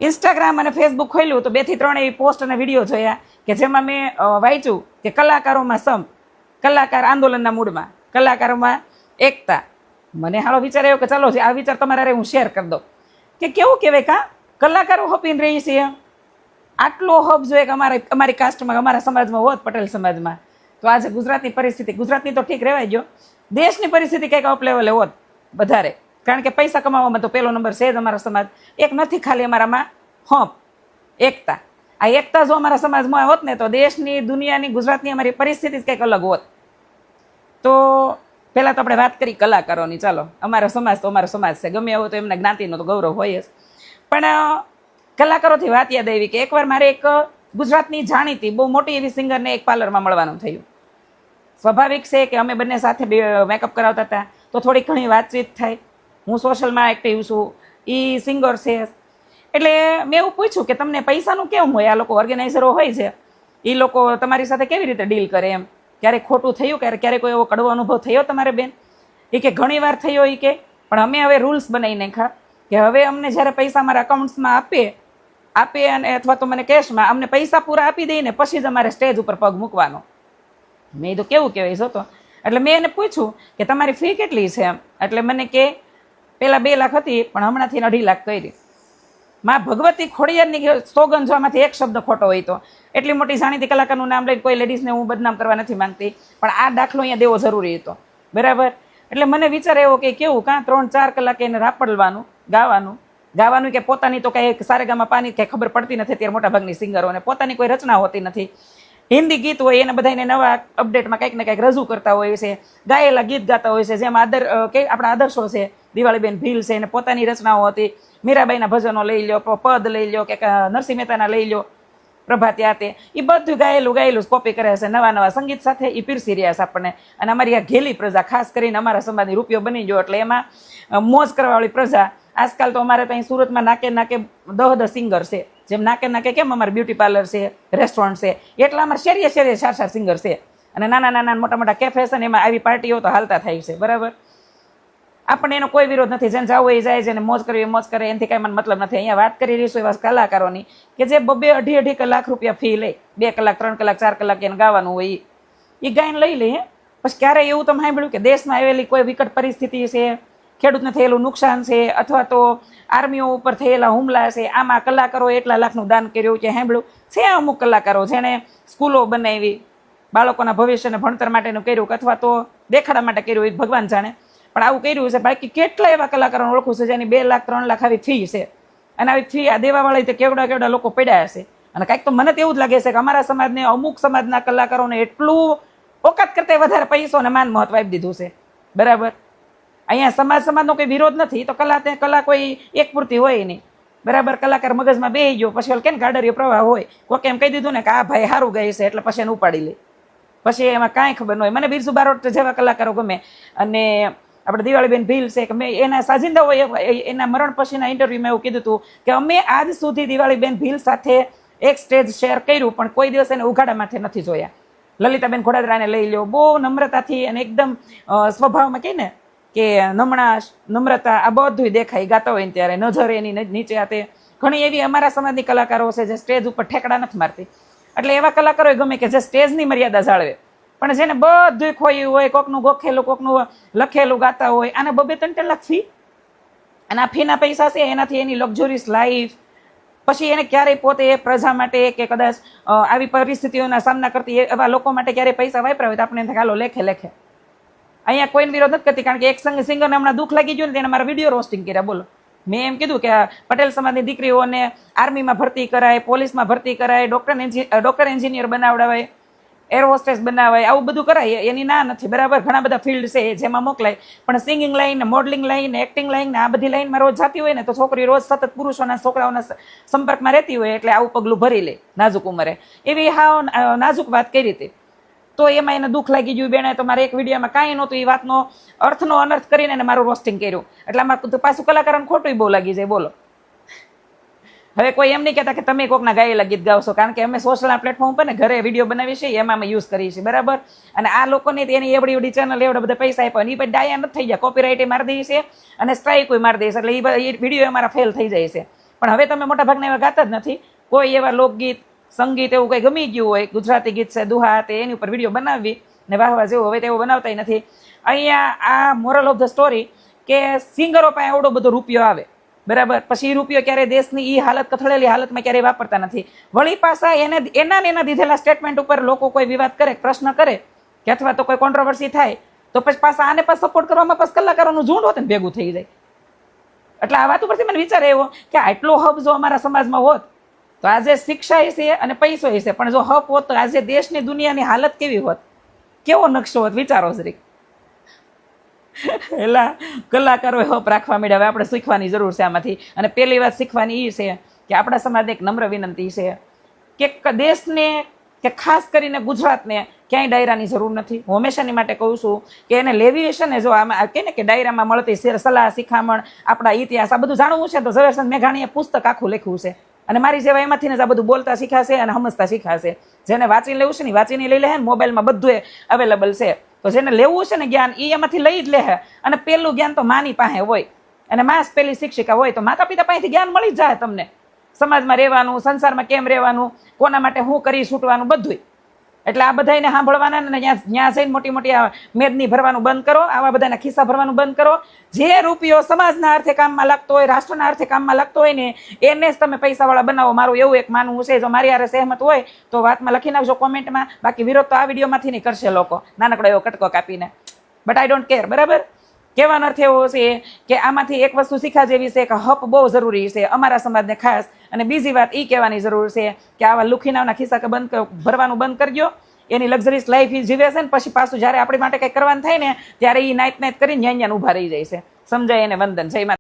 Instagram અને Facebook ખોલ્યું તો 2 થી 3 એવી પોસ્ટ અને વિડીયો જોયા કે જેમાં મેં વાંચ્યું કે કલાકારોમાં સંપ, કલાકાર આંદોલનના મૂડમાં, કલાકારોમાં એકતા. મને હાલો વિચાર આવ્યો કે ચાલો આ વિચાર તમારે હું શેર કરી દઉં કે કેવું કહેવાય કા કલાકારો હપીને રહી છે. આટલો હબ જોઈએ કે અમારી કાસ્ટમાં, અમારા સમાજમાં હોત, પટેલ સમાજમાં, તો આજે ગુજરાતની પરિસ્થિતિ, ગુજરાતની તો ઠીક રહેવાય ગયો, દેશની પરિસ્થિતિ કંઈક અપ લેવલે હોત વધારે. કારણ કે પૈસા કમાવામાં તો પહેલો નંબર છે જ અમારો સમાજ. એક નથી ખાલી અમારામાં હપ, એકતા. આ એકતા જો અમારા સમાજમાં હોત ને તો દેશની, દુનિયાની, ગુજરાતની અમારી પરિસ્થિતિ જ કંઈક અલગ હોત. તો પહેલાં તો આપણે વાત કરી કલાકારોની. ચાલો, અમારો સમાજ તો અમારો સમાજ છે, ગમે એવો તો એમના જ્ઞાતિનો તો ગૌરવ હોય જ. પણ કલાકારોથી વાત યાદ આવી કે એકવાર મારે એક ગુજરાતની જાણીતી બહુ મોટી એવી સિંગરને એક પાર્લરમાં મળવાનું થયું. સ્વાભાવિક છે કે અમે બંને સાથે મેકઅપ કરાવતા હતા તો થોડી ઘણી વાતચીત થાય. હું સોશિયલમાં એક્ટિવ છું, એ સિંગર છે, એટલે મેં એવું પૂછ્યું કે તમને પૈસાનું કેમ હોય? આ લોકો ઓર્ગેનાઇઝરો હોય છે, એ લોકો તમારી સાથે કેવી રીતે ડીલ કરે એમ? ક્યારેક ખોટું થયું, ક્યારે કોઈ એવો કડવો અનુભવ થયો તમારે બેન? એ કે ઘણી વાર થયો. એ કે પણ અમે હવે રૂલ્સ બનાવી નાખ્યા કે હવે અમને જ્યારે પૈસા અમારા અકાઉન્ટ્સમાં આપે અને અથવા તો મને કેશમાં અમને પૈસા પૂરા આપી દઈને પછી જ અમારે સ્ટેજ ઉપર પગ મૂકવાનો. મેં તો કેવું કહેવાય છો તો. એટલે મેં એને પૂછ્યું કે તમારી ફી કેટલી છે એમ? એટલે મને કે પહેલાં 2 લાખ હતી પણ હમણાંથી 2.5 લાખ કરી. માં ભગવતી ખોડિયારની સોગંદ જો આમાંથી એક શબ્દ ખોટો હોય તો. એટલી મોટી જાણીતી કલાકારનું નામ લઈને કોઈ લેડીઝને હું બદનામ કરવા નથી માંગતી, પણ આ દાખલો અહીંયા દેવો જરૂરી હતો, બરાબર? એટલે મને વિચાર એવો કે કેવું કાં 3-4 કલાકે એને રાપડવાનું, ગાવાનું કે પોતાની તો કંઈ સારેગામાં પાની કંઈ ખબર પડતી નથી. ત્યારે મોટાભાગની સિંગરોને પોતાની કોઈ રચના હોતી નથી. હિન્દી ગીત હોય એને બધાને નવા અપડેટમાં કંઈક ને કંઈક રજૂ કરતા હોય છે, ગાયેલા ગીત ગાતા હોય છે. જેમાં આપણા આદર્શો છે, દિવાળીબેન ભીલ છે, એને પોતાની રચનાઓ હતી. મીરાબાઈના ભજનો લઈ લો, પદ લઈ લો, કે નરસિંહ મહેતાના લઈ લો, પ્રભાત્યા તે, એ બધું ગાયેલું કોપી કરે છે નવા સંગીત સાથે. એ પીરસી રહ્યા છે આપણને. અને અમારી આ ઘેલી પ્રજા, ખાસ કરીને અમારા સમાજની રૂપિયો બની ગયો એટલે એમાં મોજ કરવાવાળી પ્રજા. આજકાલ તો અમારે ત્યાં સુરતમાં નાકે 10 સિંગર છે. જેમ નાકે કેમ અમારે બ્યુટી પાર્લર છે, રેસ્ટોરન્ટ છે, એટલા અમારે શેરીએ 4 સિંગર છે. અને નાના મોટા કેફે છે ને એમાં આવી પાર્ટીઓ તો હાલતા થાય છે, બરાબર? આપણને એનો કોઈ વિરોધ નથી. જેને જવું એ જાય, જેને મોજ કરવી મોજ કરે, એનાથી કાંઈ મને મતલબ નથી. અહીંયા વાત કરી રહીશું એવા કલાકારોની કે જે 2-2.5 લાખ રૂપિયા ફી લે, 2 કલાક, 3 કલાક, 4 કલાક એને ગાવાનું હોય, એ ગાઈને લઈ લે. પછી ક્યારેય એવું તમે સાંભળ્યું કે દેશમાં આવેલી કોઈ વિકટ પરિસ્થિતિ છે, ખેડૂતને થયેલું નુકસાન છે, અથવા તો આર્મીઓ ઉપર થયેલા હુમલા છે, આમાં કલાકારો એટલા લાખનું દાન કર્યું કે સાંભળ્યું છે? અમુક કલાકારો જેણે સ્કૂલો બનાવી, બાળકોના ભવિષ્યને ભણતર માટેનું કર્યું, અથવા તો દેખાડા માટે કર્યું, એ ભગવાન જાણે, પણ આવું કર્યું છે. બાકી કેટલા એવા કલાકારોને ઓળખું છે જેની 2 લાખ 3 લાખ આવી ફી છે. અને આવી ફી આ દેવાવાળી તે કેવડા લોકો પડ્યા હશે. અને કાંઈક તો મને તો એવું જ લાગે છે કે અમારા સમાજને, અમુક સમાજના કલાકારોને એટલું ઓકાત કરતા વધારે પૈસો અને માન મહત્વ આપી દીધું છે, બરાબર? અહીંયા સમાજનો કોઈ વિરોધ નથી. તો કલા કોઈ એક પૂરતી હોય નહીં, બરાબર? કલાકાર મગજમાં બેસી ગયો પછી કેમ ગાડરીયો પ્રવાહ હોય, કોકે એમ કહી દીધું ને કે આ ભાઈ સારું ગાય છે એટલે પછી એને ઉપાડી લે, પછી એમાં કાંઈ ખબર ન હોય. મને બિરજુ બારોટ જેવા કલાકારો ગમે. અને આપણે દિવાળીબેન ભીલ છે કે મેં એના સાજિંદા હોય, એના મરણ પછીના ઇન્ટરવ્યુમાં એવું કીધું હતું કે અમે આજ સુધી દિવાળીબેન ભીલ સાથે એક સ્ટેજ શેર કર્યું પણ કોઈ દિવસ એને ઉઘાડા માથે નથી જોયા. લલિતાબેન ઘોડાદરાને લઈ લો, બહુ નમ્રતાથી અને એકદમ સ્વભાવમાં કહે ને કે નમ્રતા, આ બધું દેખાય ગાતા હોય ને ત્યારે. નજર એની નીચે આતે ઘણી એવી અમારા સમાજની કલાકારો છે જે સ્ટેજ ઉપર ઠેકડા નથી મારતી. એટલે એવા કલાકારો ગમે કે જે સ્ટેજની મર્યાદા જાળવે, પણ જેને બધું ખોયું હોય, કોકનું ગોખેલું, કોકનું લખેલું ગાતા હોય. આને 2-3 લાખ ફી, અને આ ફીના પૈસા છે એનાથી એની લક્ઝરીસ લાઈફ. પછી એને ક્યારેય પોતે એ પ્રજા માટે કે કદાચ આવી પરિસ્થિતિઓના સામના કરતી એવા લોકો માટે ક્યારેય પૈસા વાપર્યા હોય તો આપણે હાલો લેખે. અહીંયા કોઈને વિરોધ નથી કરતી, કારણ કે એક સિંગરને હમણાં દુઃખ લાગી ગયું ને તેને મારા વિડીયો રોસ્ટિંગ કર્યા. બોલો, મેં એમ કીધું કે પટેલ સમાજની દીકરીઓને આર્મીમાં ભરતી કરાય, પોલીસમાં ભરતી કરાય, ડોક્ટર એન્જિનિયર બનાવડાવાય, એર હોસ્ટેસ બનાવાય, આવું બધું કરાય. એની ના નથી, બરાબર? ઘણા બધા ફિલ્ડ છે જેમાં મોકલાય. પણ singing line, modelling line, acting line, આ બધી લાઈનમાં રોજ જતી હોય ને તો છોકરી રોજ સતત પુરુષોના, છોકરાઓના સંપર્કમાં રહેતી હોય એટલે આવું પગલું ભરી લે નાજુક ઉંમરે. એવી નાજુક વાત કરી હતી. તો એમાં એને દુઃખ લાગી ગયું. બેને તો મારે એક વિડીયોમાં કાંઈ નહોતું, એ વાતનો અર્થનો અનર્થ કરીને એને મારું રોસ્ટિંગ કર્યું. એટલે આમાં પાછું કલાકારોને ખોટું બહુ લાગી જાય. બોલો, હવે કોઈ એમ નહીં કહેતા કે તમે કોકના ગાયેલા ગીત ગાવશો, કારણ કે અમે સોશિયલ પ્લેટફોર્મ પર ને ઘરે વિડીયો બનાવી છે, એમાં અમે યુઝ કરીએ છીએ, બરાબર? અને આ લોકોને એની એવડી ચેનલ એવડા બધા પૈસા આપ્યા, એ પછી ડાયા નથી થઈ ગયા, કોપીરાઇટ મારી દઈએ છે અને સ્ટ્રાઇક મારી દઈએ છે, એટલે એ વિડીયો અમારા ફેલ થઈ જાય છે. પણ હવે તમે મોટા ભાગના એવા ગાતા જ નથી. કોઈ એવા લોકગીત સંગીત એવું કંઈ ગમી ગયું હોય, ગુજરાતી ગીત છે, દુહા તે એની ઉપર વિડીયો બનાવવી ને વાહવા જેવું, હવે તેવું બનાવતા નથી. અહીંયા આ મોરલ ઓફ ધ સ્ટોરી કે સિંગરો પાસે એવડો બધો રૂપિયો આવે, બરાબર, પછી એ રૂપિયો ક્યારેય દેશની એ હાલત કથળેલી હાલતમાં ક્યારેય વાપરતા નથી. વળી પાછા એના દીધેલા સ્ટેટમેન્ટ ઉપર લોકો કોઈ વિવાદ કરે, પ્રશ્ન કરે કે અથવા તો કોઈ કોન્ટ્રોવર્સી થાય તો પછી પાછા આને પાછા સપોર્ટ કરવામાં પાછા કલાકારોનું ઝુંડ હોત ને ભેગું થઈ જાય. એટલે આ વાત ઉપરથી મને વિચાર આવ્યો કે આટલો હબ જો અમારા સમાજમાં હોત તો આજે શિક્ષા છે અને પૈસો છે, પણ જો હપ હોત તો આજે દેશની દુનિયાની હાલત કેવી હોત, કેવો નકશો હોત, વિચારો જરીક. એટલે કલાકારોએ હપ રાખવા માંડ્યા. હવે આપણે શીખવાની જરૂર છે આમાંથી. અને પહેલી વાત શીખવાની એ છે કે આપણા સમાજને એક નમ્ર વિનંતી છે કે દેશને કે ખાસ કરીને ગુજરાતને ક્યાંય ડાયરાની જરૂર નથી. હું હંમેશાની માટે કહું છું કે એને લેવી હશે ને, જો આમાં કહે ને કે ડાયરામાં મળતી સલાહ શિખામણ, આપણા ઇતિહાસ, આ બધું જાણવું છે તો ઝવેરચંદ મેઘાણીએ પુસ્તક આખું લખ્યું છે. અને મારી જેવા એમાંથી જ આ બધું બોલતા શીખાશે અને સમજતા શીખાશે. જેને વાંચીને લેવું છે ને વાંચીને લઈ લે, મોબાઈલમાં બધું અવેલેબલ છે. તો જેને લેવું છે ને જ્ઞાન એ એમાંથી લઈ જ લે. અને પેલું જ્ઞાન તો માની પાસે હોય અને માં પેલી શિક્ષિકા હોય, તો માતા પિતા પાસેથી જ્ઞાન મળી જ જાય તમને. સમાજમાં રહેવાનું, સંસારમાં કેમ રહેવાનું, કોના માટે શું કરી છૂટવાનું, બધું. એટલે આ બધાને સાંભળવાના ને ત્યાં જઈને મોટી મોટી મેદની ભરવાનું બંધ કરો, આવા બધાના ખિસ્સા ભરવાનું બંધ કરો. જે રૂપિયો સમાજના અર્થે કામમાં લાગતો હોય, રાષ્ટ્રના અર્થે કામમાં લાગતો હોય ને એને જ તમે પૈસાવાળા બનાવો. મારું એવું એક માનવું છે. જો મારી હારે સહેમત હોય તો વાતમાં લખી નાખજો કોમેન્ટમાં. બાકી વિરોધ તો આ વિડીયોમાંથી નહીં કરશે લોકો, નાનકડો એવો કટકો કાપીને. બટ આઈ ડોન્ટ કેર, બરાબર. કહેવાનો અર્થ એવો છે કે આમાંથી એક વસ્તુ શીખવા જેવી છે કે હપ બહુ જરૂરી છે અમારા સમાજને ખાસ. અને બીજી વાત એ કહેવાની જરૂર છે કે આવા લુખીનાના ખિસ્સા ભરવાનું બંધ કરજો. એની લક્ઝરીસ લાઈફ એ જીવે છે ને પછી પાછું જ્યારે આપણી માટે કંઈક કરવાનું થાય ને ત્યારે એ નાઈટ કરીને ન્યાન્યાન ઊભા રહી જાય છે. સમજાય એને વંદન. જય માતા.